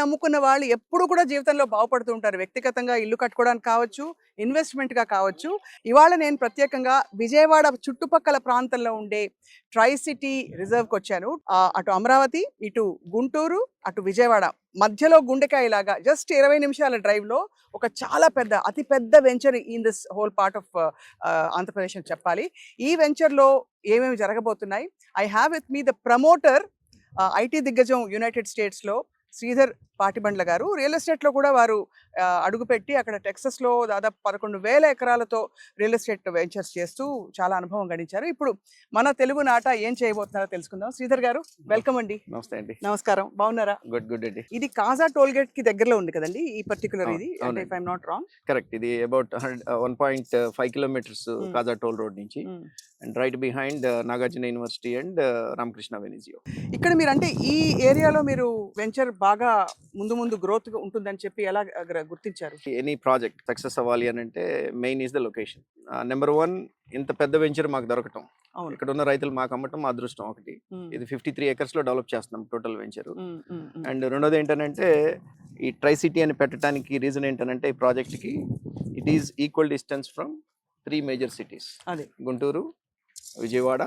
నమ్ముకున్న వాళ్ళు ఎప్పుడు కూడా జీవితంలో బాగుపడుతూ ఉంటారు. వ్యక్తిగతంగా ఇల్లు కట్టుకోవడానికి కావచ్చు, ఇన్వెస్ట్మెంట్‌గా కావచ్చు. ఇవాళ నేను ప్రత్యేకంగా విజయవాడ చుట్టుపక్కల ప్రాంతంలో ఉండే ట్రై సిటీ రిజర్వ్‌కొచ్చాను. అటు అమరావతి, ఇటు గుంటూరు, అటు విజయవాడ మధ్యలో గుండెకాయలాగా జస్ట్ 20 నిమిషాల డ్రైవ్‌లో ఒక చాలా పెద్ద, అతి పెద్ద venture in this whole part of Andhra Pradesh అని చెప్పాలి. ఈ వెంచర్‌లో ఏమేమి జరగబోతున్నాయి? I have with me the promoter, IT దిగ్గజం యునైటెడ్ స్టేట్స్‌లో శ్రీధర్ పాటిబండ్ల గారు. రియల్ ఎస్టేట్‌లో కూడా వారు అడుగుపెట్టి అక్కడ టెక్సస్‌లో దాదాపు 11,000 ఎకరాలతో రియల్ ఎస్టేట్ వెంచర్స్ చేస్తూ చాలా అనుభవం గడించారు. ఇప్పుడు మన తెలుగు నాట ఏం చేయబోతున్నారో తెలుసుకుందాం. శ్రీధర్ గారు, వెల్కమ్ అండి. నమస్తే అండి. నమస్కారం, బాగున్నారా? గుడ్ అండి. ఇది కాజా టోల్ గేట్ కి దగ్గరలో ఉంది కదండి ఈ పర్టికులర్ ఇది, అంటే if I'm not wrong. Correct. ఇది about 1.5 kilometres Kaza toll road నుంచి, and right behind Nagarjuna university and Ramakrishna వెనిజియో. ఇక్కడ మీరు అంటే ఈ ఏరియాలో మీరు వెంచర్ బాగా ముందు గ్రోత్ ఉంటుందని చెప్పి ఎలా గుర్తించారు? ఎనీ ప్రాజెక్ట్ సక్సెస్ అవ్వాలి అని అంటే main is the location. Number 1, ఇంత పెద్ద వెంచర్ మాకు దొరకటం, అవును. ఇక్కడ ఉన్న రైతులు మాకు అమ్మటం మా అదృష్టం ఒకటి. ఇది 53 acres లో డెవలప్ చేస్తున్నాం టోటల్ వెంచర్. అండ్ రెండోది ఏంటంటే ఈ ట్రై సిటీ అని పెట్టడానికి రీజన్ ఏంటంటే ఈ ప్రాజెక్ట్ కి it is equal distance from 3 major cities, అదే గుంటూరు, విజయవాడ,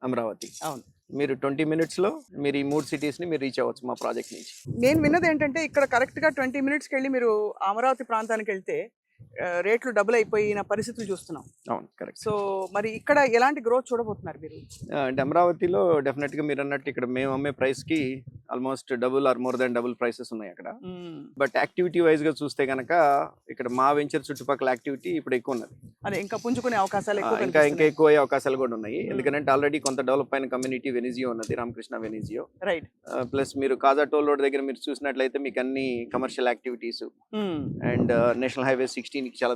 అమరావతి. అవును. మీరు 20 minutes లో మీరు ఈ 3 cities ని మీరు రీచ్ అవ్వచ్చు మా ప్రాజెక్ట్ నుంచి. నేను విన్నది ఏంటంటే ఇక్కడ కరెక్ట్ గా 20 minutesకి వెళ్ళి మీరు అమరావతి ప్రాంతానికి వెళ్తే రేట్లు డబుల్ అయిపోయిన పరిస్థితులు చూస్తున్నాం. అవును, కరెక్ట్. సో మరి ఇక్కడ ఎలాంటి గ్రోత్ చూడబోతున్నారు మీరు? అంటే అమరావతిలో డెఫినెట్ గా మీరు అన్నట్టు ఇక్కడ మేము అమ్మే ప్రైస్ కి almost double or more than double prices ఉన్నాయి అక్కడ. బట్ యాక్టివిటీ వైజ్ గా చూస్తే కనుక ఇక్కడ మా వెంచర్ చుట్టుపక్కల యాక్టివిటీ ఇప్పుడు ఎక్కువ ఉన్నది. అదే ఇంకా పుంజుకునే అవకాశాలు ఎక్కువ, ఇంకా ఎక్కువ అయ్యే అవకాశాలు కూడా ఉన్నాయి. ఎందుకంటే ఆల్రెడీ కొంత డెవలప్ అయిన కమ్యూనిటీ వెనిజియో ఉన్నది, రామకృష్ణ వెనిజియో. రైట్. ప్లస్ మీరు కాజా టోల్ రోడ్ దగ్గర మీరు చూసినట్లయితే మీకు అన్ని commercial activities and national highway 16 కి చాలా